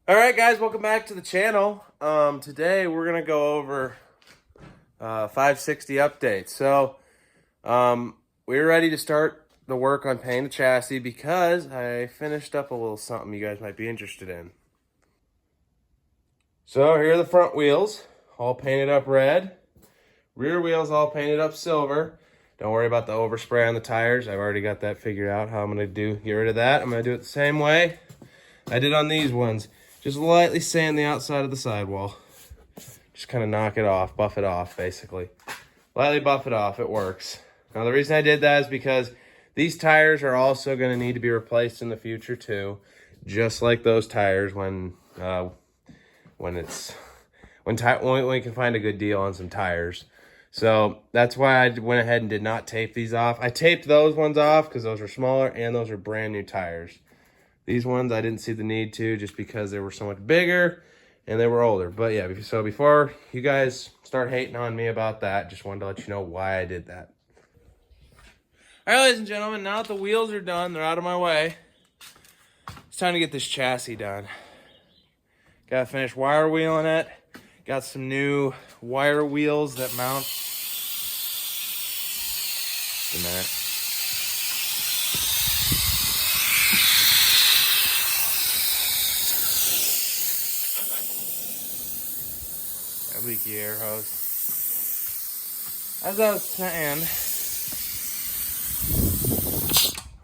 All right, guys, welcome back to the channel. Today we're gonna go over 560 updates. So we're ready to start the work on painting the chassis because I finished up a little something you guys might be interested in. So here are the front wheels, all painted up red. Rear wheels all painted up silver. Don't worry about the overspray on the tires. I've already got that figured out how I'm gonna get rid of that. I'm gonna do it the same way I did on these ones. Just lightly sand the outside of the sidewall. Just kind of knock it off, buff it off, basically. Lightly buff it off, it works. Now, the reason I did that is because these tires are also going to need to be replaced in the future, too. Just like those tires when we can find a good deal on some tires. So that's why I went ahead and did not tape these off. I taped those ones off because those are smaller and those are brand new tires. These ones I didn't see the need to just because they were so much bigger and they were older. But yeah, so before you guys start hating on me about that, just wanted to let you know why I did that. All right, ladies and gentlemen, now that the wheels are done, they're out of my way, it's time to get this chassis done. Gotta finish wire wheeling it. Got some new wire wheels that mount. Just a minute. Leaky air hose. As I was saying,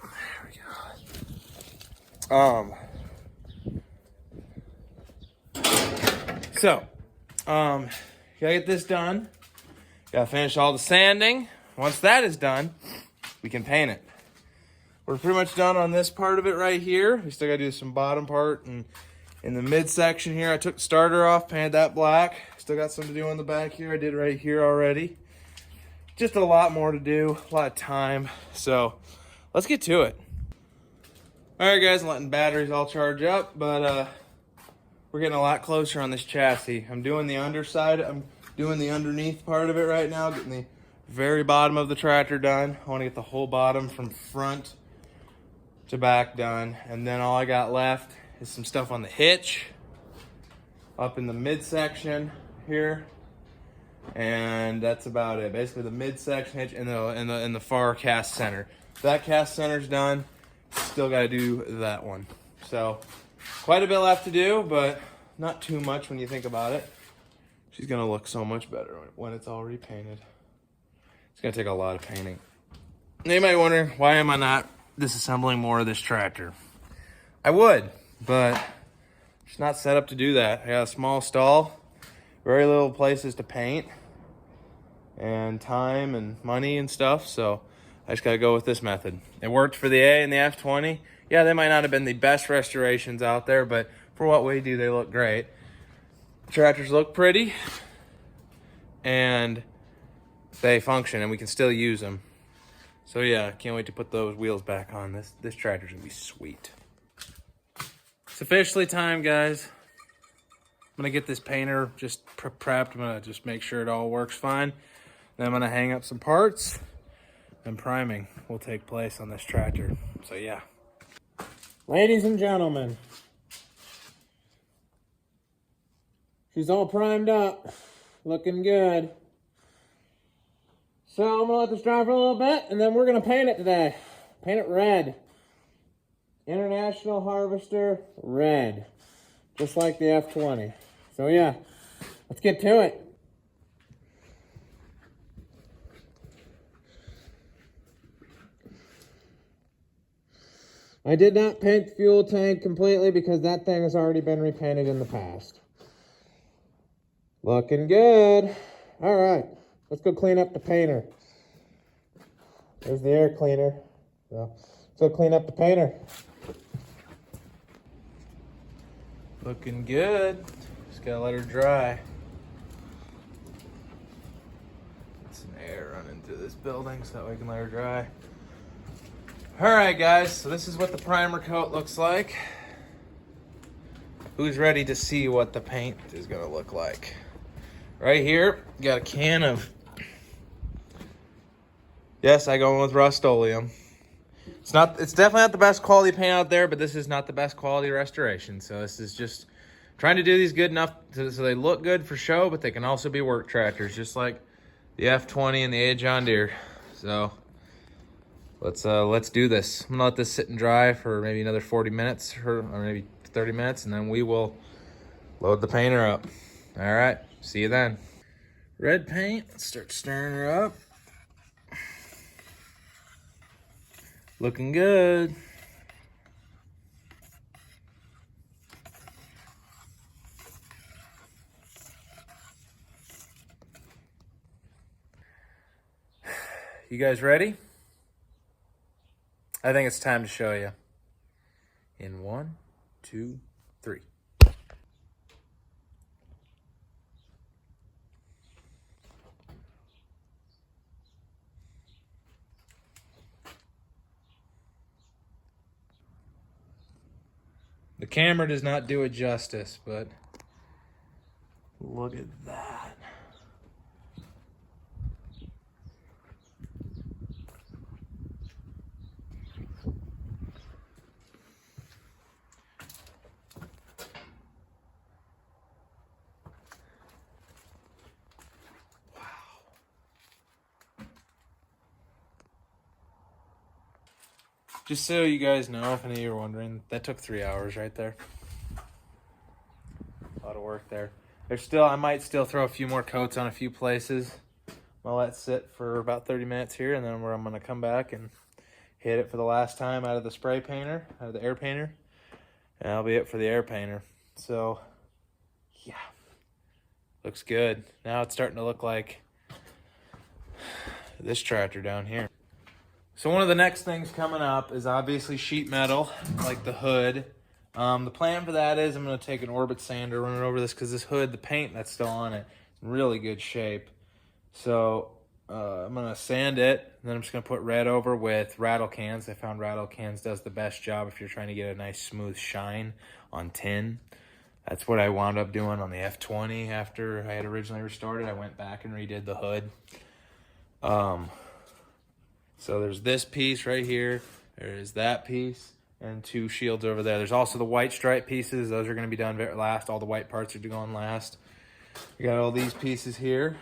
there we go. Gotta get this done. Gotta finish all the sanding. Once that is done, we can paint it. We're pretty much done on this part of it right here. We still gotta do some bottom part and in the midsection here. I took the starter off, painted that black. Still got some to do on the back here. I did right here already. Just a lot more to do, a lot of time. So let's get to it. All right, guys, I'm letting batteries all charge up, but we're getting a lot closer on this chassis. I'm doing the underside. I'm doing the underneath part of it right now, getting the very bottom of the tractor done. I want to get the whole bottom from front to back done. And then all I got left is some stuff on the hitch, up in the midsection here, and that's about it. Basically the midsection hitch and the far cast center. That cast center's done. Still got to do that one. So quite a bit left to do, but not too much when you think about it. She's gonna look so much better when it's all repainted. It's gonna take a lot of painting. You might wonder, why am I not disassembling more of this tractor? I would, but it's not set up to do that. I got a small stall, very little places to paint, and time and money and stuff, so I just gotta go with this method. It worked for the A and the F20. Yeah, they might not have been the best restorations out there, but for what we do, they look great. Tractors look pretty, and they function, and we can still use them. So yeah, can't wait to put those wheels back on. This tractor's gonna be sweet. It's officially time, guys. I'm gonna get this painter just prepped. I'm gonna just make sure it all works fine. Then I'm gonna hang up some parts, and priming will take place on this tractor. So yeah. Ladies and gentlemen, she's all primed up, looking good. So I'm gonna let this dry for a little bit, and then we're gonna paint it today. Paint it red. International Harvester red, just like the F20. So yeah, let's get to it. I did not paint the fuel tank completely because that thing has already been repainted in the past. Looking good. All right, let's go clean up the painter. There's the air cleaner. So let's go clean up the painter. Looking good. Just gotta let her dry. Get some air running through this building so that way we can let her dry. All right, guys, so this is what the primer coat looks like. Who's ready to see what the paint is gonna look like? Right here, got a can of, yes, I go with Rust-Oleum. It's definitely not the best quality paint out there, but this is not the best quality restoration. So this is just Trying to do these good enough so they look good for show, but they can also be work tractors, just like the F20 and the A John Deere. So let's do this. I'm gonna let this sit and dry for maybe another 40 minutes or maybe 30 minutes, and then we will load the painter up. All right, see you then. Red paint, let's start stirring her up. Looking good. You guys ready? I think it's time to show you. In 1, 2, 3. The camera does not do it justice, but look at that. Just so you guys know, if any of you are wondering, that took 3 hours right there. A lot of work there. I might still throw a few more coats on a few places. I'll let it sit for about 30 minutes here, and then I'm gonna come back and hit it for the last time out of the spray painter, out of the air painter. And that'll be it for the air painter. So, yeah, looks good. Now it's starting to look like this tractor down here. So one of the next things coming up is obviously sheet metal, like the hood. The plan for that is I'm going to take an Orbit sander, run it over this, because this hood, the paint that's still on it, in really good shape. So I'm going to sand it, and then I'm just going to put red over with rattle cans. I found rattle cans does the best job if you're trying to get a nice smooth shine on tin. That's what I wound up doing on the F20 after I had originally restored it. I went back and redid the hood. So there's this piece right here, there's that piece, and 2 shields over there. There's also the white stripe pieces. Those are going to be done last. All the white parts are going last. We got all these pieces here.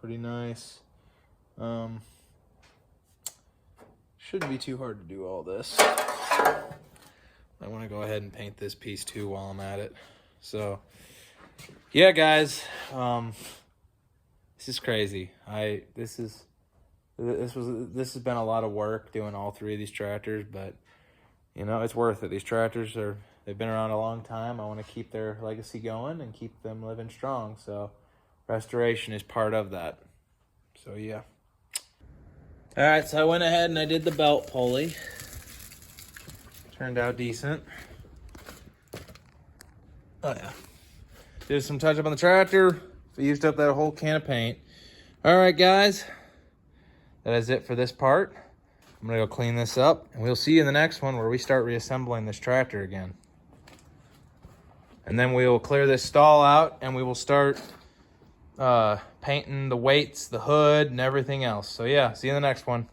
Pretty nice. Shouldn't be too hard to do all this. I want to go ahead and paint this piece too while I'm at it. So, yeah, guys. This is crazy. This has been a lot of work doing all 3 of these tractors, but you know, it's worth it. These tractors they've been around a long time. I want to keep their legacy going and keep them living strong. So restoration is part of that. So yeah. All right, so I went ahead and I did the belt pulley. Turned out decent. Oh yeah. Did some touch up on the tractor. Used up that whole can of paint. All right, guys. That is it for this part. I'm gonna go clean this up, and we'll see you in the next one where we start reassembling this tractor again. And then we will clear this stall out, and we will start painting the weights, the hood, and everything else. So yeah, see you in the next one.